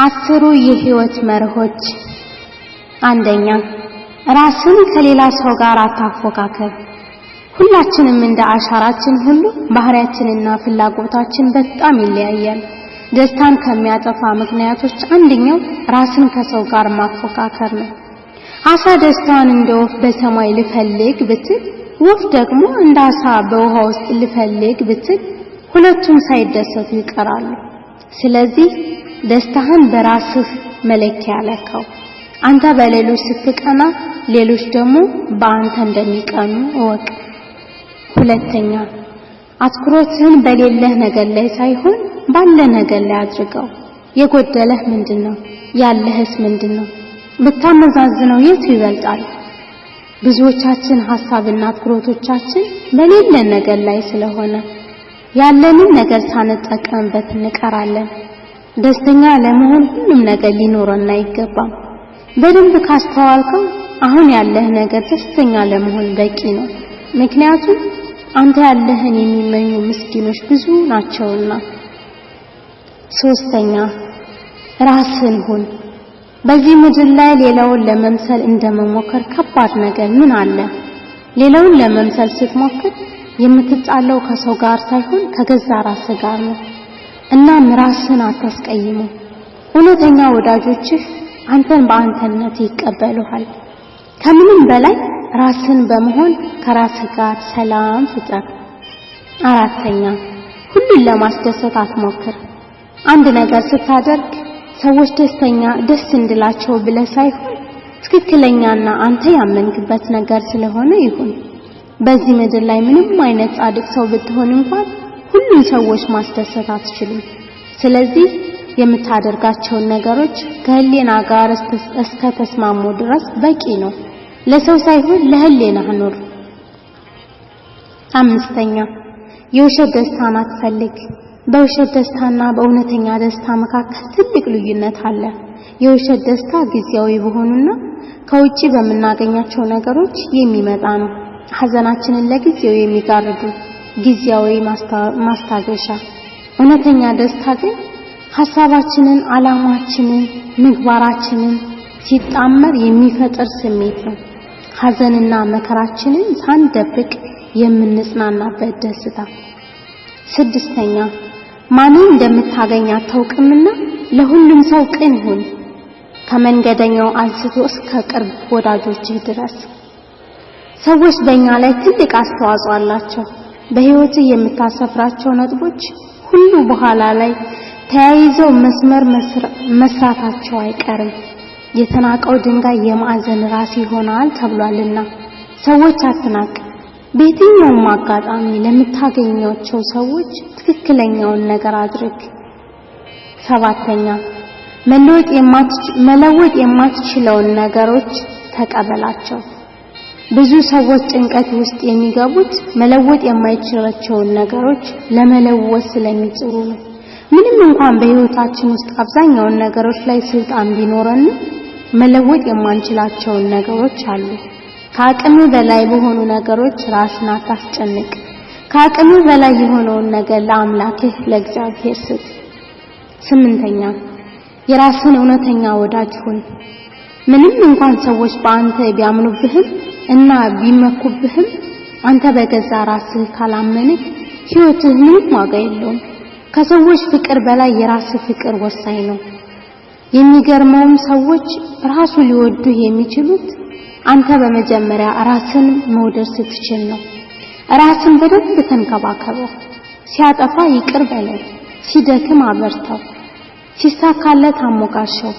10 የህይወት መርሆች። አንደኛ፣ ራስን ከሌላ ሰው ጋር አታፎካከር። ሁላችንም እንደ አሻራችን ሁሉ ባህሪያችንና ፍላጎታችን በጣም ይለያያል። ደስታን ከሚያጠፋ ምክንያቶች አንደኛው ራስን ከሰው ጋር ማፎካከር ነው። አሳ ደስታን እንደ ወፍ በሰማይ ልፈልግ ብትል፣ ወፍ ደግሞ እንደ አሳ በውሃ ውስጥ ልፈልግ ብትል ሁለቱም ሳይደሰቱ ይቀራሉ። ስለዚህ ደስታህን በራስህ መለኪያ ለካው። አንተ በሌሎች ስትቀና ሌሎች ደግሞ በአንተ እንደሚቀኑ እወቅ። ሁለተኛ፣ አትኩሮትህን በሌለህ ነገር ላይ ሳይሆን ባለ ነገር ላይ አድርገው። የጎደለህ ምንድነው? ያለህስ ምንድነው? ብታመዛዝነው የቱ ይበልጣል? ብዙዎቻችን ሐሳብና አትኩሮቶቻችን በሌለን ነገር ላይ ስለሆነ ያለንን ነገር ሳንጠቀምበት እንቀራለን። ደስተኛ ለመሆን ሁሉም ነገር ሊኖረን አይገባም። በደንብ ካስተዋልከው አሁን ያለህ ነገር ደስተኛ ለመሆን በቂ ነው። ምክንያቱም አንተ ያለህን የሚመኙ ምስኪኖች ብዙ ናቸውና። ሶስተኛ፣ ራስህን ሁን። በዚህ ምድር ላይ ሌላውን ለመምሰል እንደመሞከር ከባድ ነገር ምን አለ? ሌላውን ለመምሰል ስትሞክር የምትጣለው ከሰው ጋር ሳይሆን ከገዛ ራስህ ጋር ነው። እናም ራስህን አታስቀይሙ። እውነተኛ ወዳጆችህ አንተን በአንተነት ይቀበሉሃል። ከምንም በላይ ራስህን በመሆን ከራስህ ጋር ሰላም ፍጠር። አራተኛ፣ ሁሉን ለማስደሰት አትሞክር። አንድ ነገር ስታደርግ ሰዎች ደስ እንድላቸው ብለህ ሳይሆን ትክክለኛና አንተ ያመንክበት ነገር ስለሆነ ይሁን። በዚህ ምድር ላይ ምንም አይነት ጻድቅ ሰው ብትሆን እንኳን ሁሉን ሰዎች ማስደሰት አትችልም። ስለዚህ የምታደርጋቸውን ነገሮች ከህሊና ጋር እስከ ተስማሙ ድረስ በቂ ነው። ለሰው ሳይሆን ለህሊናህ ኑር። አምስተኛ፣ የውሸት ደስታን አትፈልግ። በውሸት ደስታና በእውነተኛ ደስታ መካከል ትልቅ ልዩነት አለ። የውሸት ደስታ ጊዜያዊ በሆኑና ከውጪ በምናገኛቸው ነገሮች የሚመጣ ነው። ሐዘናችንን ለጊዜው የሚጋርዱ ጊዜያዊ ማስታገሻ። እውነተኛ ደስታ ግን ሐሳባችንን፣ ዓላማችንን፣ ምግባራችንን ሲጣመር የሚፈጥር ስሜት ነው። ሐዘንና መከራችንን ሳንደብቅ የምንጽናናበት ደስታ። ስድስተኛ፣ ማንን እንደምታገኝ አታውቅምና ለሁሉም ሰው ቅን ሁን፣ ከመንገደኛው አንስቶ እስከ ቅርብ ወዳጆችህ ድረስ። ሰዎች በእኛ ላይ ትልቅ አስተዋጽኦ አላቸው። በህይወትህ የምታሰፍራቸው ነጥቦች ሁሉ በኋላ ላይ ተያይዘው መስመር መስራታቸው አይቀርም። የተናቀው ድንጋይ የማዕዘን ራስ ይሆናል ተብሏልና ሰዎች አትናቅ። በየትኛውም አጋጣሚ ለምታገኛቸው ሰዎች ትክክለኛውን ነገር አድርግ። ሰባተኛ፣ መለወጥ የማትችለውን ነገሮች ተቀበላቸው። ብዙ ሰዎች ጭንቀት ውስጥ የሚገቡት መለወጥ የማይችላቸውን ነገሮች ለመለወጥ ስለሚጥሩ ነው። ምንም እንኳን በህይወታችን ውስጥ አብዛኛውን ነገሮች ላይ ስልጣን ቢኖረን መለወጥ የማንችላቸውን ነገሮች አሉ። ከአቅም በላይ በሆኑ ነገሮች ራስን አታስጨንቅ። ከአቅም በላይ የሆነውን ነገር ለአምላክህ ለእግዚአብሔር ስጥ። ስምንተኛ፣ የራስን እውነተኛ ወዳጅ ሁን። ምንም እንኳን ሰዎች በአንተ ቢያምኑብህም እና ቢመኩብህም አንተ በገዛ ራስህ ካላመንክ ህይወትህ ምንም ዋጋ የለውም። ከሰዎች ፍቅር በላይ የራስህ ፍቅር ወሳኝ ነው። የሚገርመውም ሰዎች ራሱ ሊወዱህ የሚችሉት አንተ በመጀመሪያ ራስን መውደድ ስትችል ነው። ራስን በደንብ ተንከባከበው። ሲያጠፋ ይቅር በለው፣ ሲደክም አበርታው፣ ሲሳካለት አሞጋሸው።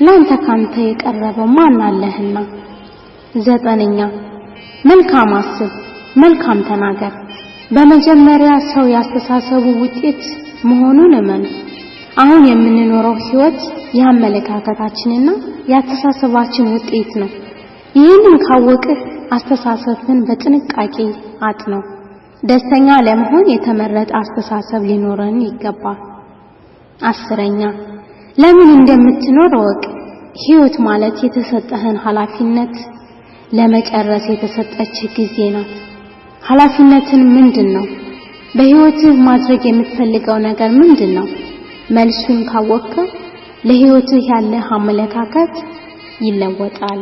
ላንተ ካንተ የቀረበው ማን አለህና? ዘጠነኛ፣ መልካም አስብ፣ መልካም ተናገር። በመጀመሪያ ሰው ያስተሳሰቡ ውጤት መሆኑን እመን። አሁን የምንኖረው ህይወት የአመለካከታችንና የአስተሳሰባችን ውጤት ነው። ይህንን ካወቅህ አስተሳሰብን በጥንቃቄ አጥነው። ደስተኛ ለመሆን የተመረጠ አስተሳሰብ ሊኖረን ይገባል። አስረኛ፣ ለምን እንደምትኖር እወቅ። ህይወት ማለት የተሰጠህን ኃላፊነት ለመጨረስ የተሰጠች ጊዜ ናት። ኃላፊነትን ምንድነው? በህይወትህ ማድረግ የምትፈልገው ነገር ምንድነው? መልሱን ካወቅከው ለህይወትህ ያለህ አመለካከት ይለወጣል።